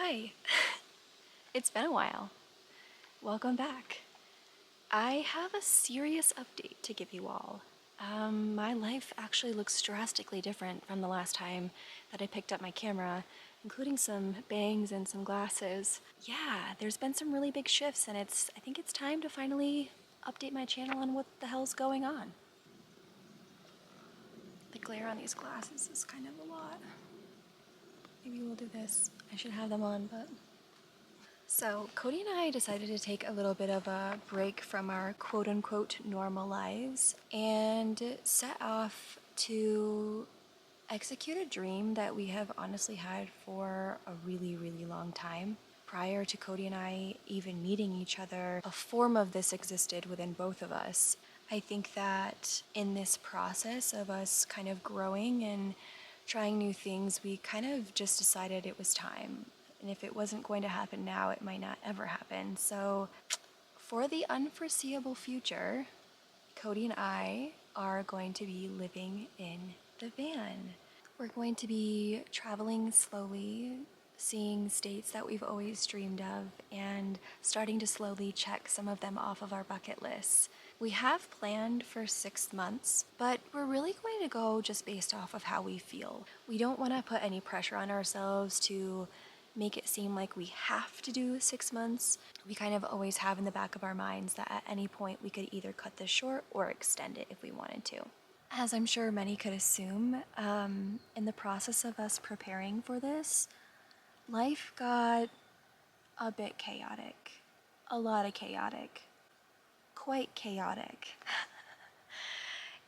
Hi, it's been a while. Welcome back. I have a serious update to give you all. My life actually looks drastically different from the last time that I picked up my camera, including some bangs and some glasses. Yeah, there's been some really big shifts, and I think it's time to finally update my channel on what the hell's going on. The glare on these glasses is kind of a lot. Maybe we'll do this. I should have them on, but... So, Cody and I decided to take a little bit of a break from our quote unquote normal lives and set off to execute a dream that we have honestly had for a really, really long time. Prior to Cody and I even meeting each other, a form of this existed within both of us. I think that in this process of us kind of growing and trying new things, we kind of just decided it was time. And if it wasn't going to happen now, it might not ever happen. So, for the unforeseeable future, Cody and I are going to be living in the van. We're going to be traveling slowly, seeing states that we've always dreamed of, and starting to slowly check some of them off of our bucket lists. We have planned for 6 months, but we're really going to go just based off of how we feel. We don't want to put any pressure on ourselves to make it seem like we have to do 6 months. We kind of always have in the back of our minds that at any point we could either cut this short or extend it if we wanted to. As I'm sure many could assume, in the process of us preparing for this, life got a bit chaotic. A lot of chaotic. Quite chaotic.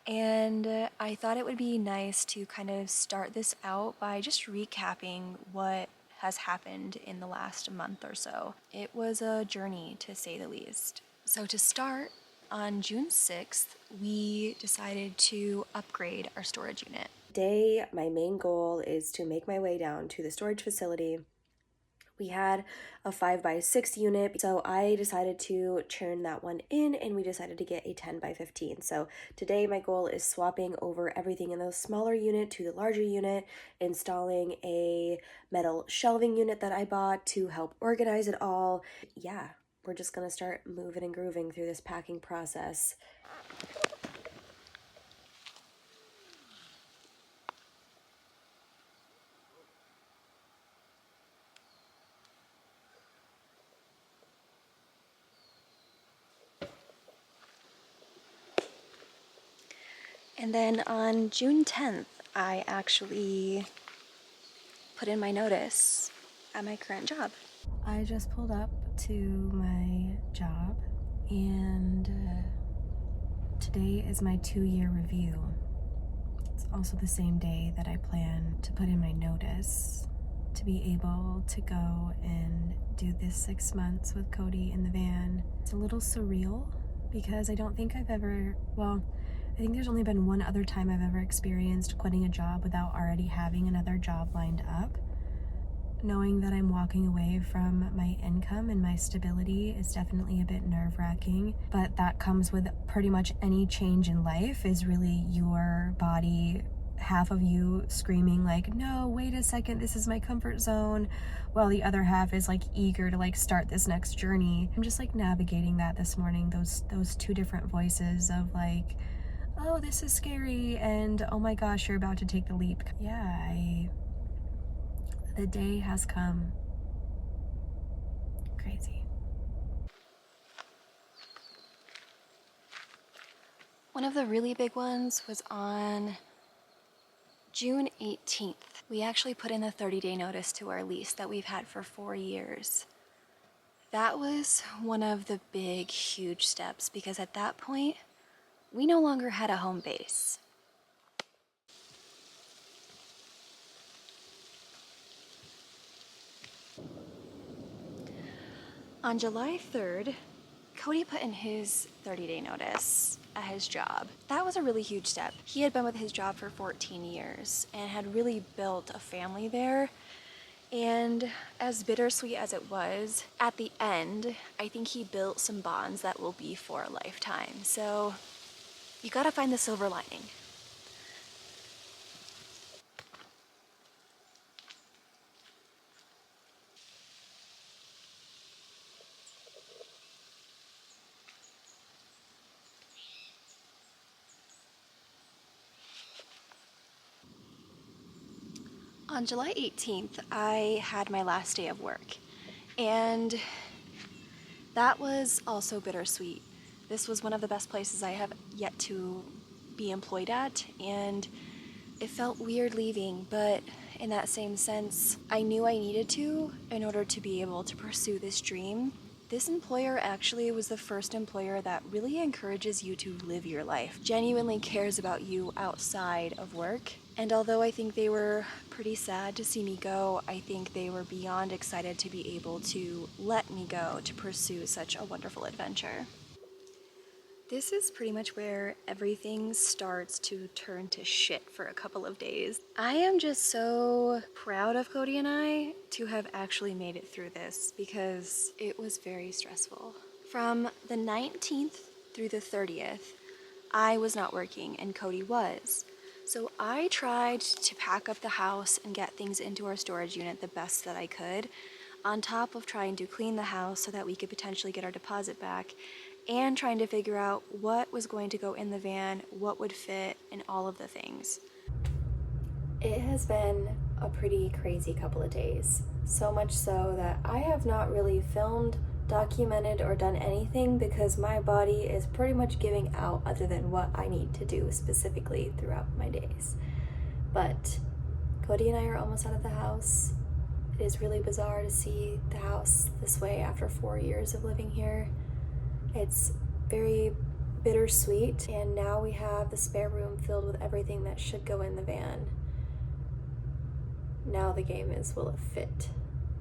And I thought it would be nice to kind of start this out by just recapping what has happened in the last month or so. It was a journey, to say the least. So to start, on June 6th, we decided to upgrade our storage unit. Today, my main goal is to make my way down to the storage facility. We had a 5x6 unit, so I decided to turn that one in, and we decided to get a 10x15. So today my goal is swapping over everything in the smaller unit to the larger unit, installing a metal shelving unit that I bought to help organize it all. Yeah, we're just gonna start moving and grooving through this packing process. And then on June 10th, I actually put in my notice at my current job. I just pulled up to my job, and today is my 2-year review. It's also the same day that I plan to put in my notice to be able to go and do this 6 months with Cody in the van. It's a little surreal because I don't think I've ever, well, I think there's only been one other time I've ever experienced quitting a job without already having another job lined up. Knowing that I'm walking away from my income and my stability is definitely a bit nerve-wracking, but that comes with pretty much any change in life, is really your body, half of you screaming like, no, wait a second, this is my comfort zone, while the other half is like eager to like start this next journey. I'm just like navigating that this morning, those two different voices of like, oh, this is scary, and oh my gosh, you're about to take the leap. Yeah, the day has come. Crazy. One of the really big ones was on June 18th. We actually put in a 30-day notice to our lease that we've had for 4 years. That was one of the big, huge steps because at that point, we no longer had a home base. On July 3rd, Cody put in his 30-day notice at his job. That was a really huge step. He had been with his job for 14 years and had really built a family there. And as bittersweet as it was, at the end, I think he built some bonds that will be for a lifetime. So you gotta find the silver lining. On July 18th, I had my last day of work, and that was also bittersweet. This was one of the best places I have yet to be employed at, and it felt weird leaving, but in that same sense, I knew I needed to in order to be able to pursue this dream. This employer actually was the first employer that really encourages you to live your life, genuinely cares about you outside of work. And although I think they were pretty sad to see me go, I think they were beyond excited to be able to let me go to pursue such a wonderful adventure. This is pretty much where everything starts to turn to shit for a couple of days. I am just so proud of Cody and I to have actually made it through this because it was very stressful. From the 19th through the 30th, I was not working and Cody was. So I tried to pack up the house and get things into our storage unit the best that I could, on top of trying to clean the house so that we could potentially get our deposit back, and trying to figure out what was going to go in the van, what would fit, and all of the things. It has been a pretty crazy couple of days. So much so that I have not really filmed, documented, or done anything because my body is pretty much giving out other than what I need to do specifically throughout my days. But Cody and I are almost out of the house. It is really bizarre to see the house this way after 4 years of living here. It's very bittersweet, and now we have the spare room filled with everything that should go in the van. Now the game is, will it fit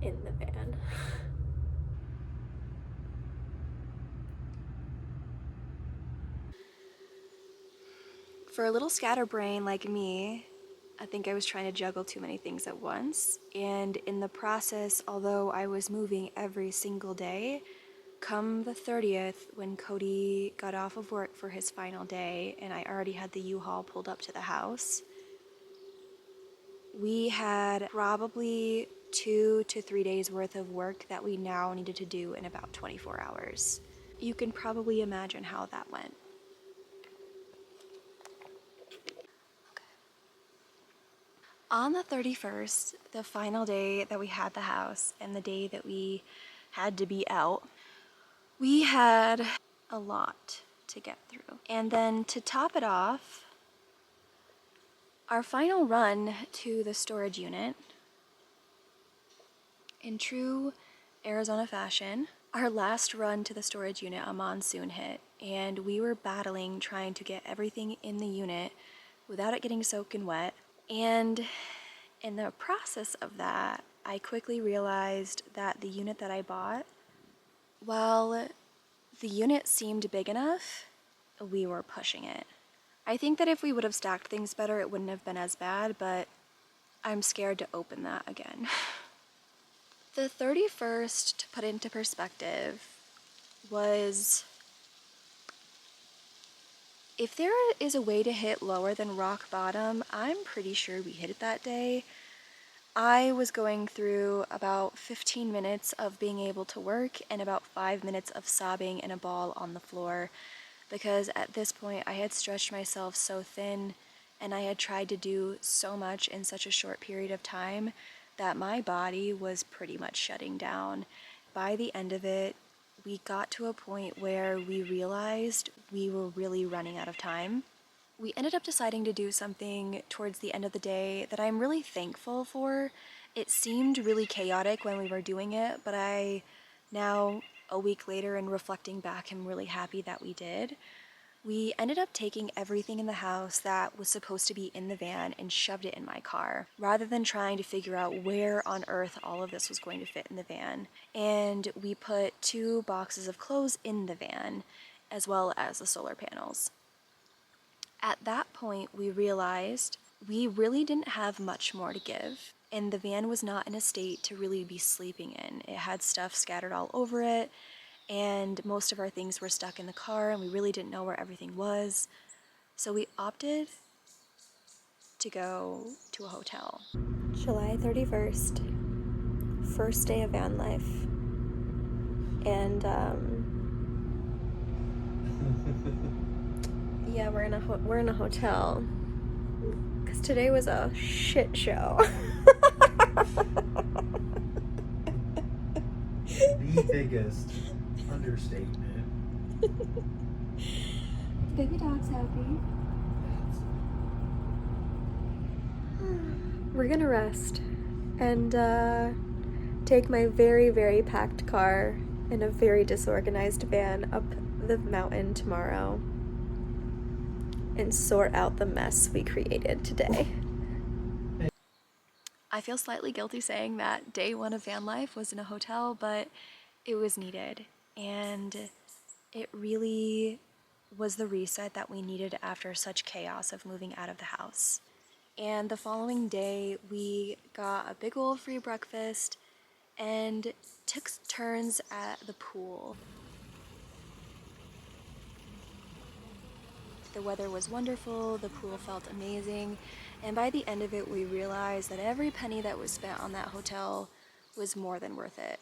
in the van? For a little scatterbrain like me, I think I was trying to juggle too many things at once. And in the process, although I was moving every single day, come the 30th, when Cody got off of work for his final day and I already had the U-Haul pulled up to the house, we had probably 2 to 3 days worth of work that we now needed to do in about 24 hours. You can probably imagine how that went. On the 31st, the final day that we had the house and the day that we had to be out, we had a lot to get through. And then to top it off, our final run to the storage unit, in true Arizona fashion, our last run to the storage unit, a monsoon hit, and we were battling trying to get everything in the unit without it getting soaking wet. And in the process of that, I quickly realized that the unit that I bought, while the unit seemed big enough, we were pushing it. I think that if we would have stacked things better, it wouldn't have been as bad, but I'm scared to open that again. The 31st, to put into perspective, was, if there is a way to hit lower than rock bottom, I'm pretty sure we hit it that day. I was going through about 15 minutes of being able to work and about 5 minutes of sobbing in a ball on the floor, because at this point I had stretched myself so thin and I had tried to do so much in such a short period of time that my body was pretty much shutting down. By the end of it, we got to a point where we realized we were really running out of time. We ended up deciding to do something towards the end of the day that I'm really thankful for. It seemed really chaotic when we were doing it, but I now, a week later and reflecting back, am really happy that we did. We ended up taking everything in the house that was supposed to be in the van and shoved it in my car, rather than trying to figure out where on earth all of this was going to fit in the van. And we put 2 boxes of clothes in the van, as well as the solar panels. At that point, we realized we really didn't have much more to give, and the van was not in a state to really be sleeping in. It had stuff scattered all over it, and most of our things were stuck in the car, and we really didn't know where everything was. So we opted to go to a hotel. July 31st, first day of van life. And, yeah, we're in a hotel. Today was a shit show. The biggest understatement. Baby dog's happy. We're gonna rest and take my very, very packed car in a very disorganized van up the mountain tomorrow and sort out the mess we created today. I feel slightly guilty saying that day one of van life was in a hotel, but it was needed, and it really was the reset that we needed after such chaos of moving out of the house. And the following day, we got a big ol' free breakfast and took turns at the pool. The weather was wonderful, the pool felt amazing, and by the end of it, we realized that every penny that was spent on that hotel was more than worth it.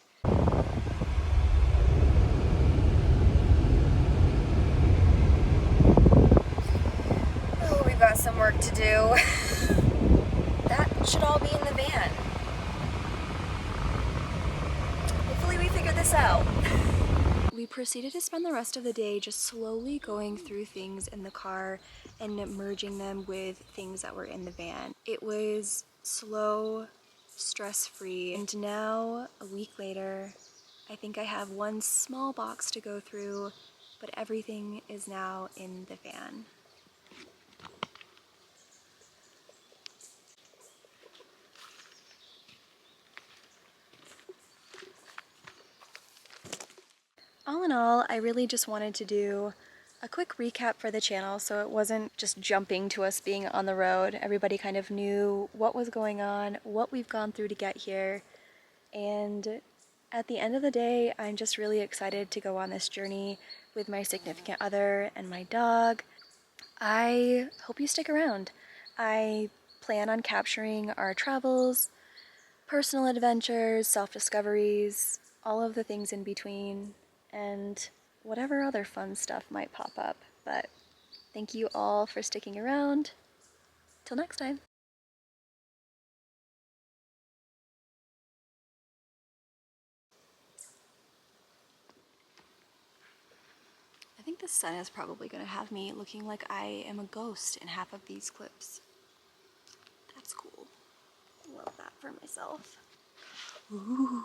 Oh, we've got some work to do. That should all be in the van. Hopefully we figure this out. We proceeded to spend the rest of the day just slowly going through things in the car and merging them with things that were in the van. It was slow, stress-free, and now, a week later, I think I have one small box to go through, but everything is now in the van. All in all, I really just wanted to do a quick recap for the channel so it wasn't just jumping to us being on the road. Everybody kind of knew what was going on, what we've gone through to get here, and at the end of the day, I'm just really excited to go on this journey with my significant other and my dog. I hope you stick around. I plan on capturing our travels, personal adventures, self-discoveries, all of the things in between, and whatever other fun stuff might pop up. But thank you all for sticking around. Till next time. I think the sun is probably going to have me looking like I am a ghost in half of these clips. That's cool. Love that for myself. Ooh.